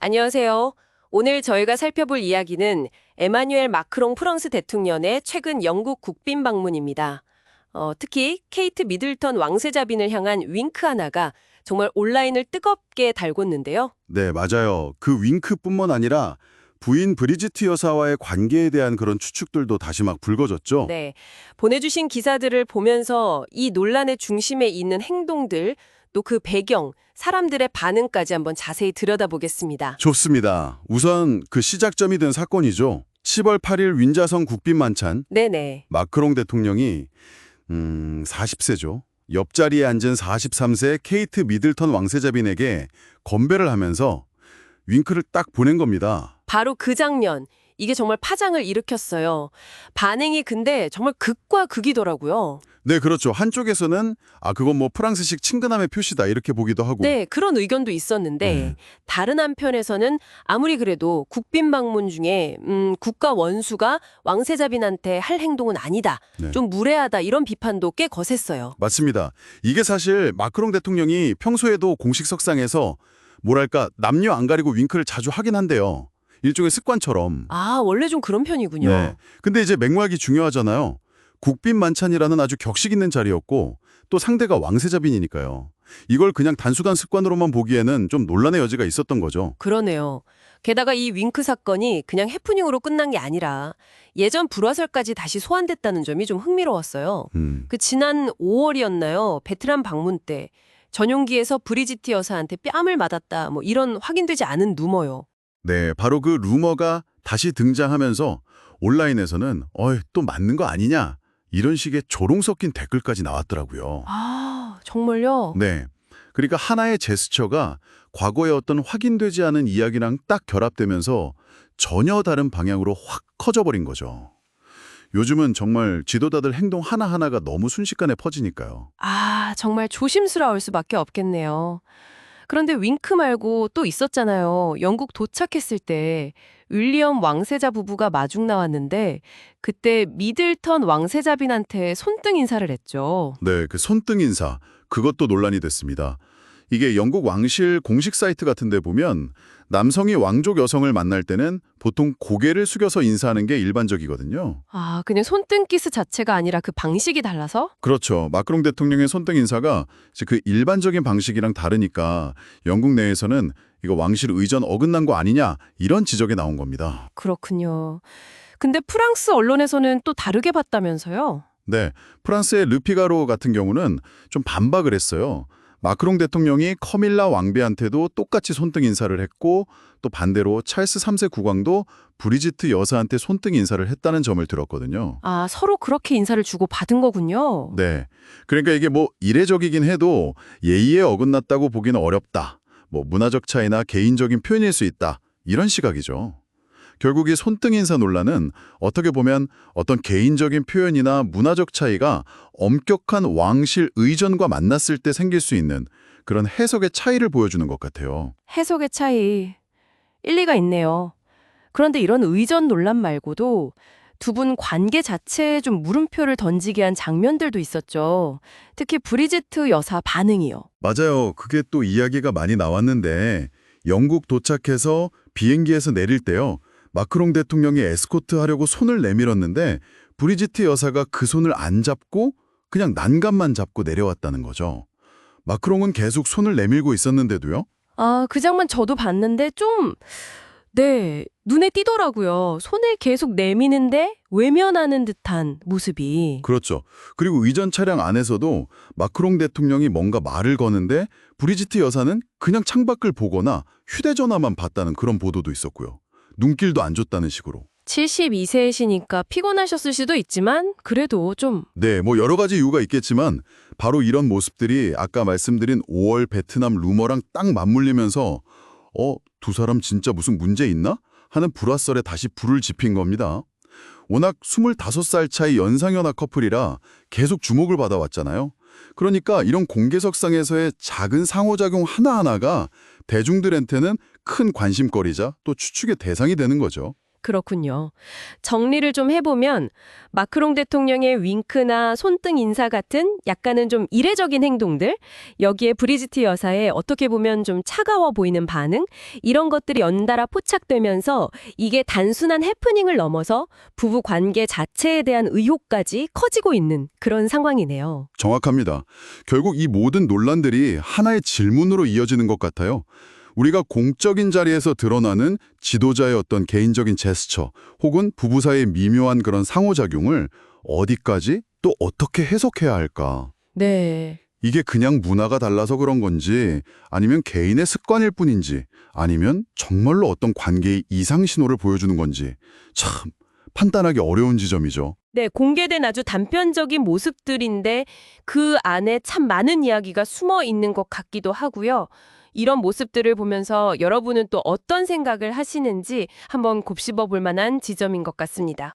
안녕하세요. 오늘 저희가 살펴볼 이야기는 에마뉴엘 마크롱 프랑스 대통령의 최근 영국 국빈 방문입니다. 특히 케이트 미들턴 왕세자빈을 향한 윙크 하나가 정말 온라인을 뜨겁게 달궜는데요. 네, 맞아요. 그 윙크뿐만 아니라 부인 브리지트 여사와의 관계에 대한 그런 추측들도 다시 막 불거졌죠. 네, 보내주신 기사들을 보면서 이 논란의 중심에 있는 행동들, 또 그 배경, 사람들의 반응까지 한번 자세히 들여다보겠습니다. 좋습니다. 우선 그 시작점이 된 사건이죠. 10월 8일 윈자성 국빈 만찬, 네네. 마크롱 대통령이 40세죠. 옆자리에 앉은 43세 케이트 미들턴 왕세자빈에게 건배를 하면서 윙크를 딱 보낸 겁니다. 바로 그 장면, 이게 정말 파장을 일으켰어요. 반응이 근데 정말 극과 극이더라고요. 네, 그렇죠. 한쪽에서는 그건 뭐 프랑스식 친근함의 표시다 이렇게 보기도 하고. 네, 그런 의견도 있었는데 다른 한편에서는 아무리 그래도 국빈 방문 중에 국가 원수가 왕세자빈한테 할 행동은 아니다. 네. 좀 무례하다 이런 비판도 꽤 거셌어요. 맞습니다. 이게 사실 마크롱 대통령이 평소에도 공식 석상에서 뭐랄까 남녀 안 가리고 윙크를 자주 하긴 한데요. 일종의 습관처럼. 아, 원래 좀 그런 편이군요. 네. 근데 이제 맥락이 중요하잖아요. 국빈 만찬이라는 아주 격식 있는 자리였고 또 상대가 왕세자빈이니까요. 이걸 그냥 단순한 습관으로만 보기에는 좀 논란의 여지가 있었던 거죠. 그러네요. 게다가 이 윙크 사건이 그냥 해프닝으로 끝난 게 아니라 예전 불화설까지 다시 소환됐다는 점이 좀 흥미로웠어요. 그 지난 5월이었나요? 베트남 방문 때 전용기에서 브리지트 여사한테 뺨을 맞았다. 뭐 이런 확인되지 않은 루머요. 네, 바로 그 루머가 다시 등장하면서 온라인에서는 또 맞는 거 아니냐 이런 식의 조롱 섞인 댓글까지 나왔더라고요. 아, 정말요? 네. 그러니까 하나의 제스처가 과거의 어떤 확인되지 않은 이야기랑 딱 결합되면서 전혀 다른 방향으로 확 커져버린 거죠. 요즘은 정말 지도자들 행동 하나하나가 너무 순식간에 퍼지니까요. 아, 정말 조심스러울 수밖에 없겠네요. 그런데 윙크 말고 또 있었잖아요. 영국 도착했을 때 윌리엄 왕세자 부부가 마중 나왔는데 그때 미들턴 왕세자빈한테 손등 인사를 했죠. 네, 그 손등 인사, 그것도 논란이 됐습니다. 이게 영국 왕실 공식 사이트 같은 데 보면 남성이 왕족 여성을 만날 때는 보통 고개를 숙여서 인사하는 게 일반적이거든요. 아, 그냥 손등 키스 자체가 아니라 그 방식이 달라서? 그렇죠. 마크롱 대통령의 손등 인사가 이제 그 일반적인 방식이랑 다르니까 영국 내에서는 이거 왕실 의전 어긋난 거 아니냐 이런 지적이 나온 겁니다. 그렇군요. 근데 프랑스 언론에서는 또 다르게 봤다면서요? 네, 프랑스의 르피가로 같은 경우는 좀 반박을 했어요. 마크롱 대통령이 커밀라 왕비한테도 똑같이 손등 인사를 했고 또 반대로 찰스 3세 국왕도 브리지트 여사한테 손등 인사를 했다는 점을 들었거든요. 아, 서로 그렇게 인사를 주고 받은 거군요. 네, 그러니까 이게 뭐 이례적이긴 해도 예의에 어긋났다고 보기는 어렵다. 뭐 문화적 차이나 개인적인 표현일 수 있다. 이런 시각이죠. 결국 이 손등 인사 논란은 어떻게 보면 어떤 개인적인 표현이나 문화적 차이가 엄격한 왕실 의전과 만났을 때 생길 수 있는 그런 해석의 차이를 보여주는 것 같아요. 해석의 차이, 일리가 있네요. 그런데 이런 의전 논란 말고도 두 분 관계 자체에 좀 물음표를 던지게 한 장면들도 있었죠. 특히 브리지트 여사 반응이요. 맞아요. 그게 또 이야기가 많이 나왔는데 영국 도착해서 비행기에서 내릴 때요. 마크롱 대통령이 에스코트 하려고 손을 내밀었는데 브리지트 여사가 그 손을 안 잡고 그냥 난간만 잡고 내려왔다는 거죠. 마크롱은 계속 손을 내밀고 있었는데도요. 아, 그 장면 저도 봤는데 좀, 네, 눈에 띄더라고요. 손을 계속 내미는데 외면하는 듯한 모습이. 그렇죠. 그리고 의전 차량 안에서도 마크롱 대통령이 뭔가 말을 거는데 브리지트 여사는 그냥 창밖을 보거나 휴대전화만 봤다는 그런 보도도 있었고요. 눈길도 안 줬다는 식으로. 72세이시니까 피곤하셨을 수도 있지만 그래도 좀 네, 뭐 여러 가지 이유가 있겠지만 바로 이런 모습들이 아까 말씀드린 5월 베트남 루머랑 딱 맞물리면서 두 사람 진짜 무슨 문제 있나? 하는 불화설에 다시 불을 지핀 겁니다. 워낙 25살 차이 연상연하 커플이라 계속 주목을 받아왔잖아요. 그러니까 이런 공개석상에서의 작은 상호작용 하나하나가 대중들한테는 큰 관심거리자 또 추측의 대상이 되는 거죠. 그렇군요. 정리를 좀 해보면 마크롱 대통령의 윙크나 손등 인사 같은 약간은 좀 이례적인 행동들, 여기에 브리지트 여사의 어떻게 보면 좀 차가워 보이는 반응, 이런 것들이 연달아 포착되면서 이게 단순한 해프닝을 넘어서 부부 관계 자체에 대한 의혹까지 커지고 있는 그런 상황이네요. 정확합니다. 결국 이 모든 논란들이 하나의 질문으로 이어지는 것 같아요. 우리가 공적인 자리에서 드러나는 지도자의 어떤 개인적인 제스처 혹은 부부 사이의 미묘한 그런 상호작용을 어디까지 또 어떻게 해석해야 할까? 네. 이게 그냥 문화가 달라서 그런 건지 아니면 개인의 습관일 뿐인지 아니면 정말로 어떤 관계의 이상 신호를 보여주는 건지 참 판단하기 어려운 지점이죠. 네, 공개된 아주 단편적인 모습들인데 그 안에 참 많은 이야기가 숨어 있는 것 같기도 하고요. 이런 모습들을 보면서 여러분은 또 어떤 생각을 하시는지 한번 곱씹어 볼 만한 지점인 것 같습니다.